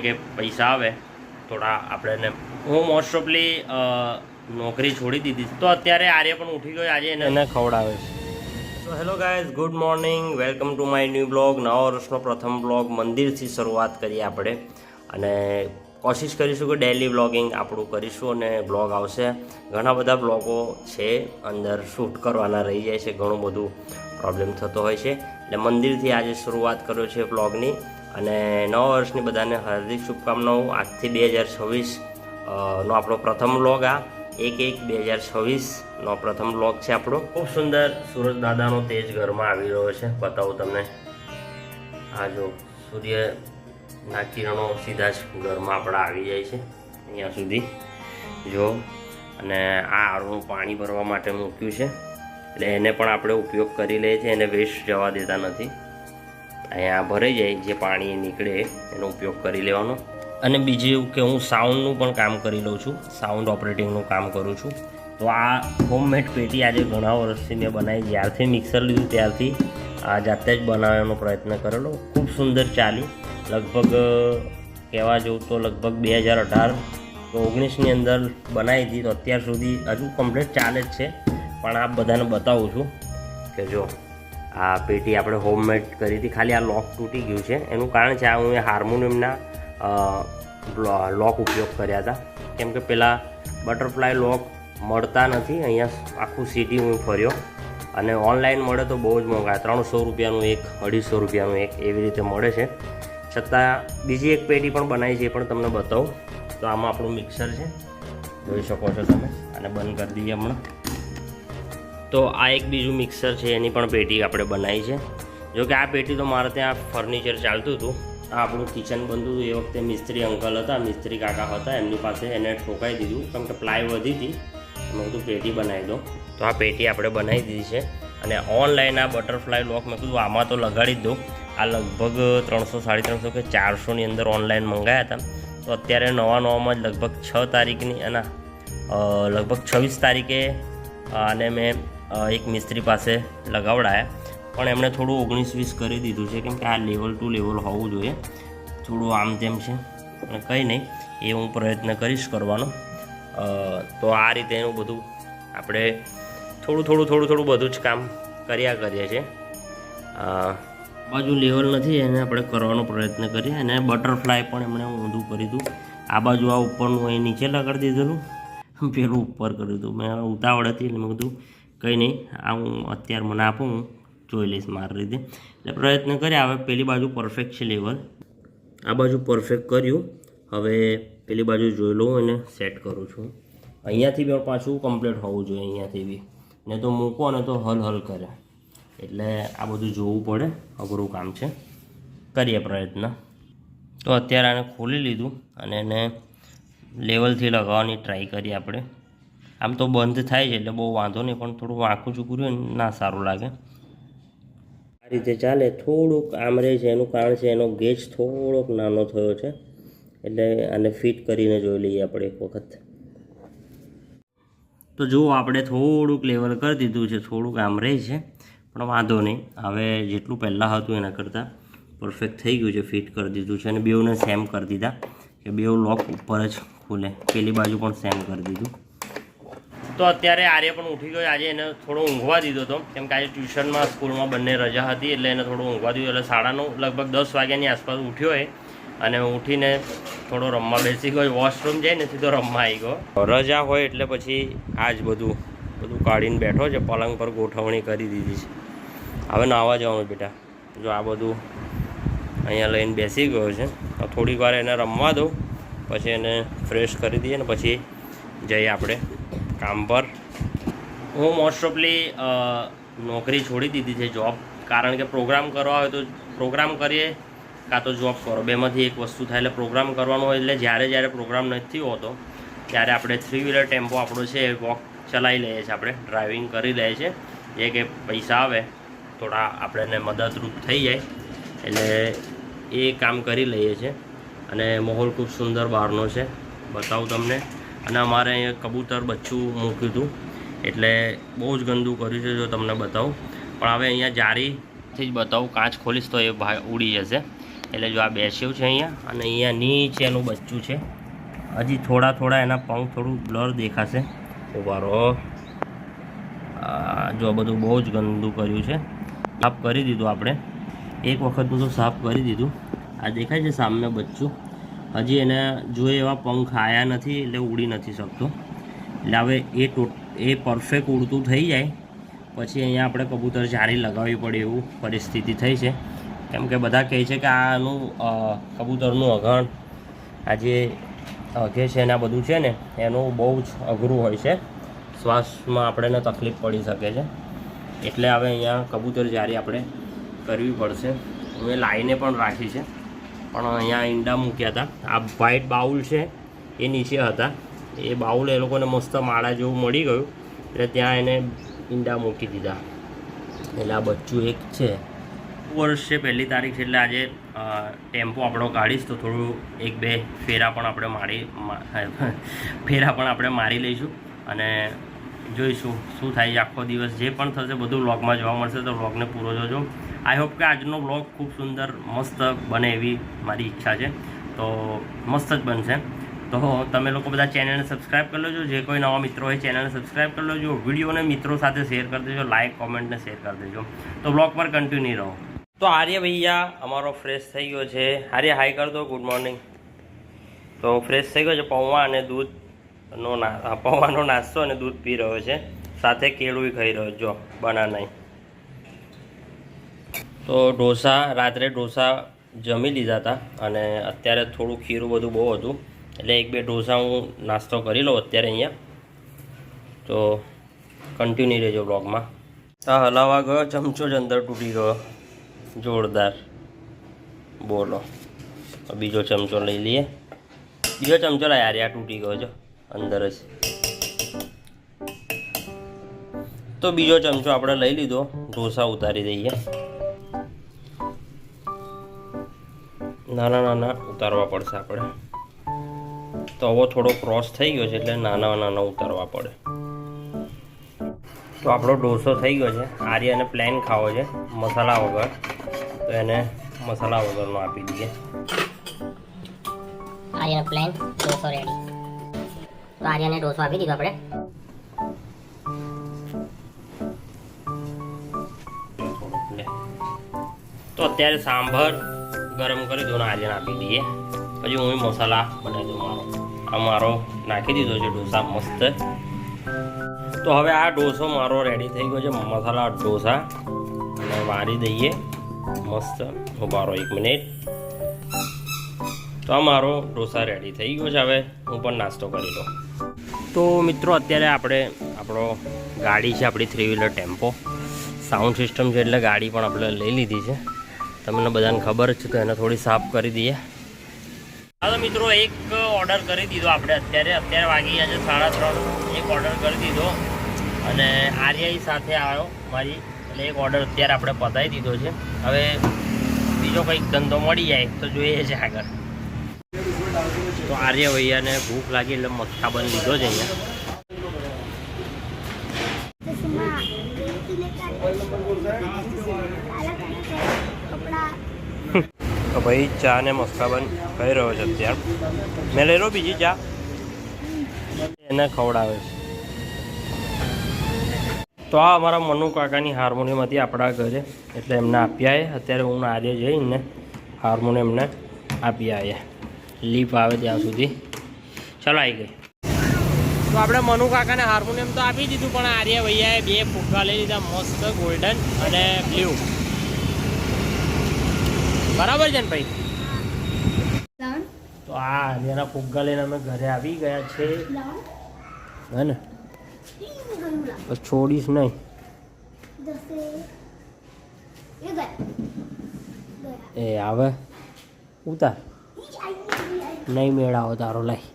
કે પૈસા આવે થોડા આપણે હું મોસ્ટ ઓફલી નોકરી છોડી દીધી તો અત્યારે આર્ય પણ ઉઠી ગયો આજે એને ખવડાવે છે. તો hello guys, good morning, welcome to my new blog. નવા વર્ષનો પ્રથમ બ્લોગ મંદિરથી શરૂઆત કરીએ આપણે અને કોશિશ કરીશું કે ડેલી બ્લોગિંગ આપણું કરીશું અને બ્લોગ આવશે. ઘણા બધા બ્લોગો છે અંદર શૂટ કરવાના રહી જાય છે, ઘણું બધું પ્રોબ્લેમ થતો હોય છે એટલે મંદિરથી આજે શરૂઆત કર્યો છે બ્લોગની. અને નવા વર્ષની બધાને હાર્દિક શુભકામનાઓ. આજથી 2026 નો આપણો પ્રથમ બ્લોગ, આ 1/1/2026 પ્રથમ બ્લોગ છે આપણો. ખૂબ સુંદર સૂરજ દાદાનો તેજ ઘરમાં આવી રહ્યો છે, બતાવું તમને. આ જો સૂર્યના કિરણો સીધા જ ઘરમાં આપણા આવી જાય છે અહીંયા સુધી જો. અને આ આરોનું પાણી ભરવા માટે મૂક્યું છે એટલે એને પણ આપણે ઉપયોગ કરી લઈએ છીએ, એને વેસ્ટ જવા દેતા નથી. અહીંયા ભરાઈ જાય જે પાણી નીકળે એનો ઉપયોગ કરી લેવાનો. અને બીજું એવું કે હું સાઉન્ડનું પણ કામ કરી લઉં છું, સાઉન્ડ ઓપરેટિંગનું કામ કરું છું. તો આ હોમમેડ પેટી આજે ઘણા વર્ષથી મેં બનાવી, જ્યારથી મિક્સર લીધું ત્યારથી આ જાતે જ બનાવવાનો પ્રયત્ન કરેલો. ખૂબ સુંદર ચાલી. લગભગ કહેવા જવું તો લગભગ 2018-19ની અંદર બનાવી હતી, તો અત્યાર સુધી હજુ કમ્પ્લીટ ચાલે જ છે. પણ આ બધાને બતાવું છું કે જો આ પેટી આપણે હોમમેડ કરી હતી. ખાલી આ લોક તૂટી ગયું છે, એનું કારણ છે આ હું હાર્મોનિયમના લોક ઉપયોગ કર્યા હતા, કેમ કે પેલા બટરફ્લાય લોક મળતા નથી. અહીંયા આખું સિટી હું ફર્યો અને ઓનલાઈન મળે તો બહુ જ મોંઘા, 300 રૂપિયાનું એક, 250 રૂપિયાનું એક, એવી રીતે મળે છે. છતાં બીજી એક પેટી પણ બનાવી છે, એ પણ તમને બતાવું. તો આમાં આપણું મિક્સર છે, જોઈ શકો છો તમે. અને બંધ કરી દઈએ હમણાં. તો આ એક બીજું મિક્સર છે, એની પણ પેટી આપણે બનાવી છે. જો કે આ પેટી તો મારે ત્યાં ફર્નિચર ચાલતું હતું, આ આપણું કિચન બનતું હતું. એ વખતે મિસ્ત્રી અંકલ હતા, મિસ્ત્રી કાકા હતા, એમની પાસે એને ઠોકાઈ દીધું, કેમ કે પ્લાય વધી હતી. મેં કીધું પેટી બનાવી દો, તો આ પેટી આપણે બનાવી દીધી છે. અને ઓનલાઈન આ બટરફ્લાય લોક મેં કીધું આમાં તો લગાડી જ દઉં. આ લગભગ 300, 350 કે 400ની અંદર ઓનલાઈન મંગાવ્યા હતા. તો અત્યારે નવામાં જ લગભગ 6 તારીખની અને લગભગ 26 તારીખે આને મેં એક મિસ્ત્રી પાસે લગાવડાયા, પણ એમણે થોડું 19-20 કરી દીધું છે, કેમ કે આ લેવલ ટુ લેવલ હોવું જોઈએ. થોડું આમ તેમ છે અને કંઈ નહીં, એ હું પ્રયત્ન કરીશ કરવાનો. તો આ રીતે એનું બધું આપણે થોડું બધું જ કામ કર્યા કરીએ છીએ. બાજુ લેવલ નથી એને આપણે કરવાનો પ્રયત્ન કરીએ. અને બટરફ્લાય પણ એમણે ઊંધું કરી દીધું. આ બાજુ આ ઉપરનું અહીં નીચે લગાડી દીધેલું, પેલું ઉપર કરી દીધું. મેં ઉતાવળ હતી એટલે મેં કીધું કંઈ નહીં, આ હું અત્યારે મને આપું, હું જોઈ લઈશ મારી રીતે. એટલે પ્રયત્ન કર્યા. હવે પેલી બાજુ પરફેક્ટ છે લેવલ, આ બાજુ પરફેક્ટ કર્યું. હવે પેલી બાજુ જોઈ લઉં અને સેટ કરું છું. અહીંયાથી બી પાછું કમ્પ્લીટ હોવું જોઈએ, અહીંયાથી બી. ને તો મૂકો ને તો હલ કરે, એટલે આ બધું જોવું પડે, અઘરું કામ છે. કરીએ પ્રયત્ન. તો અત્યારે આને ખોલી લીધું અને એને લેવલથી લગાવવાની ટ્રાય કરીએ આપણે. આમ તો બંધ થાય છે એટલે બહુ વાંધો નહીં, પણ થોડું આંખું ચૂકું રહ્યું ના સારું લાગે. આ રીતે ચાલે. થોડુંક આમ રહે છે, એનું કારણ છે એનો ગેજ થોડોક નાનો થયો છે, એટલે આને ફિટ કરીને જોઈ લઈએ આપણે એક વખત. તો જુઓ આપણે થોડુંક લેવલ કરી દીધું છે, થોડુંક આમ રહે છે પણ વાંધો નહીં. હવે જેટલું પહેલાં હતું એના કરતાં પરફેક્ટ થઈ ગયું છે, ફિટ કરી દીધું છે. અને બેઉને સેમ કરી દીધા કે બેઉ લોક ઉપર જ ખુલે. પેલી બાજુ પણ સેમ કરી દીધું. તો અત્યારે આર્ય પણ ઉઠી ગયો. આજે એને થોડો ઊંઘવા દીધો હતો, કેમ કે આજે ટ્યુશનમાં સ્કૂલમાં બંને રજા હતી, એટલે એને થોડું ઊંઘવા દીધું. એટલે 9:30 લગભગ 10 વાગ્યાની આસપાસ ઉઠ્યો એ, અને ઉઠીને થોડો રમવા બેસી ગયો. વોશરૂમ જઈને સીધો રમવા આવી ગયો. રજા હોય એટલે પછી આ જ બધું કાઢીને બેઠો છે, પલંગ પર ગોઠવણી કરી દીધી છે. હવે નાહવા જવાનું બેટા. જો આ બધું અહીંયા લઈને બેસી ગયો છે. થોડીક વાર એને રમવા દઉં, પછી એને ફ્રેશ કરી દઈએ ને પછી જઈએ આપણે કામ પર. હું મોસ્ટ ઓફલી નોકરી છોડી દીધી છે, જોબ. કારણ કે પ્રોગ્રામ કરવા હોય તો પ્રોગ્રામ કરીએ, કાં તો જોબ કરો, બેમાંથી એક વસ્તુ થાય. એટલે પ્રોગ્રામ કરવાનો હોય એટલે જ્યારે પ્રોગ્રામ નથી હોતો ત્યારે આપણે 3 વ્હીલર ટેમ્પો આપણો છે વોક ચલાવી લઈએ છીએ, આપણે ડ્રાઇવિંગ કરી લઈએ છીએ. જે કે પૈસા આવે થોડા આપણને મદદરૂપ થઈ જાય, એટલે એ કામ કરી લઈએ છીએ. અને માહોલ ખૂબ સુંદર બહારનો છે, બતાવું તમને. અને અમારે અહીંયા કબૂતર બચ્ચું મૂક્યું હતું, એટલે બહુ જ ગંદુ કર્યું છે, જો તમને બતાવું. પણ હવે અહીંયા જારીથી જ બતાવું, કાચ ખોલીશ તો એ ઉડી જશે. એટલે જો આ બેસ્યું છે અહીંયા, અને અહીંયા નીચે એનું બચ્ચું છે. હજી થોડા એના પંખ થોડું બ્લર દેખાશે. ઉભારો જો બધું બહુ જ ગંદુ કર્યું છે. સાફ કરી દીધું આપણે, એક વખતનું તો સાફ કરી દીધું. આ દેખાય છે સામે બચ્ચું, હજી એને જોઈએ એવા પંખ આવ્યા નથી એટલે ઉડી નથી શકતો. એટલે હવે એ પરફેક્ટ ઉડતું થઈ જાય પછી અહીંયા આપણે કબૂતર જાળી લગાવવી પડે એવું પરિસ્થિતિ થઈ છે. કેમ કે બધા કહે છે કે આનું કબૂતરનું અઘણ આ જે અઘે છે ને આ બધું છે ને એનું બહુ જ અઘરું હોય છે, શ્વાસમાં આપણને તકલીફ પડી શકે છે. એટલે હવે અહીંયા કબૂતર જાળી આપણે કરવી પડશે. મેં લાઈને પણ રાખી છે, પણ અહીંયા ઈંડા મૂક્યા હતા. આ વ્હાઈટ બાઉલ છે એ નીચે હતા, એ બાઉલ એ લોકોને મસ્ત માળા જેવું મળી ગયું એટલે ત્યાં એને ઈંડા મૂકી દીધા. એટલે આ બચ્ચું એક છે. વર્ષ છે, 1લી તારીખ છે, એટલે આજે ટેમ્પો આપણો કાઢીશ તો થોડું 1-2 ફેરા પણ આપણે મારી લઈશું અને જોઈશું શું થાય છે. આખો દિવસ જે પણ થશે બધું વ્લોગમાં જોવા મળશે, તો વ્લોગને પૂરો જોજો. આઈ હોપ કે આજનો વ્લોગ ખૂબ સુંદર મસ્ત બને એવી મારી ઈચ્છા છે. તો મસ્ત જ બનશે. તો તમે લોકો બધા ચેનલને સબસ્ક્રાઈબ કરી લેજો. જે કોઈ નવા મિત્રો હોય ચેનલને સબસ્ક્રાઈબ કરી લેજો. વિડીયોને મિત્રો સાથે શેર કરી દેજો, લાઇક કોમેન્ટને શેર કરી દેજો. તો વ્લોગ પર કન્ટિન્યુ રહો. તો આર્ય ભૈયા અમારો ફ્રેશ થઈ ગયો છે. આર્ય હાઈ કર દો, ગુડ મોર્નિંગ. તો ફ્રેશ થઈ ગયો છે, પૌવા અને દૂધનો પૌવાનો નાસ્તો અને દૂધ પી રહ્યો છે, સાથે કેળું ખાઈ રહ્યો જો બનાના. તો રાત્રે ઢોસા જમી લીધા હતા અને અત્યારે થોડું ખીરું બધું બહુ હતું એટલે 1-2 ઢોસા હું નાસ્તો કરી લઉં અત્યારે અહીંયા. તો કન્ટિન્યુ રહેજો બ્લોગમાં. આ હલાવા ગયો ચમચો જ અંદર તૂટી ગયો, જોરદાર. બોલો, બીજો ચમચો લઈ લઈએ. બીજો ચમચો લાય યાર, આ તૂટી ગયો જો અંદર જ. તો બીજો ચમચો આપણે લઈ લીધો, ઢોસા ઉતારી દઈએ. નાના ઉતારવા પડશે આપણે. તો હવે થોડો ક્રોસ થઈ ગયો છે એટલે નાના ઉતારવા પડે. તો આપણો ઢોસો થઈ ગયો છે. આર્યને પ્લેન ખાવો છે મસાલા વગર, તો એને મસાલા વગરનો આપી દઈએ. આર્યને પ્લેન ઢોસો રેડી. તો આર્યને ઢોસો આપી દીધો આપણે. તો અત્યારે સાંભર ગરમ કરી દો ને આર્યને આપી દઈએ. પછી હું મસાલા બનાવી દઉં મારો. આ મારો નાખી દીધો છે ઢોસા મસ્ત. તો હવે આ ઢોસો મારો રેડી થઈ ગયો છે, મસાલા ઢોસા. અને વારી દઈએ મસ્ત. ઉભારો 1 મિનિટ. તો આ મારો ઢોસા રેડી થઈ ગયો છે. હવે હું પણ નાસ્તો કરી લઉં. તો મિત્રો અત્યારે આપણો ગાડી છે, આપણી 3 વ્હીલર ટેમ્પો. સાઉન્ડ સિસ્ટમ છે એટલે ગાડી પણ આપણે લઈ લીધી છે, તમને બધાને ખબર જ છે. તો એને થોડી સાફ કરી દઈએ. હા તો મિત્રો એક ઓર્ડર કરી દીધો આપણે. અત્યારે વાગી ગયા છે 3:30. એક ઓર્ડર કરી દીધો અને આર્યાઈ સાથે આવ્યો મારી, એટલે એક ઓર્ડર અત્યારે આપણે પતાવી દીધો છે. હવે બીજો કંઈક ધંધો મળી જાય તો જોઈએ છે આગળ. તો આર્ય ભૈયાને ભૂખ લાગી એટલે મસ્કા બની લીધો છે અહીંયા. તો ભાઈ ચા ને મસ્કાબન ખાઈ રહ્યો છે અત્યારે. મેં લઈ લો બીજી ચા, એને ખવડાવે છે. તો આ અમારા મનુ કાકાની હાર્મોનિયમ હતી આપણા ઘરે, એટલે એમને આપી આવ્યા. અત્યારે હું આર્ય જઈને હાર્મોનિયમને આપી આવ્યા. લીપ આવે ત્યાં સુધી. ચાલો આવી ગઈ. તો આપણે મનુ કાકાને હાર્મોનિયમ તો આપી દીધું, પણ આર્ય ભૈયાએ 2 ફુગ્ગા લઈ લીધા મસ્ત, ગોલ્ડન અને બ્લુ. બરાબર છે ને ભાઈ? તો આ આર્યના ફુગ્ગા લઈને અમે ઘરે આવી ગયા છે. હે ને, બસ છોડીશ નહીં. એ આવે ઉતાર, નહીં મેળાવો તારો. લાઈ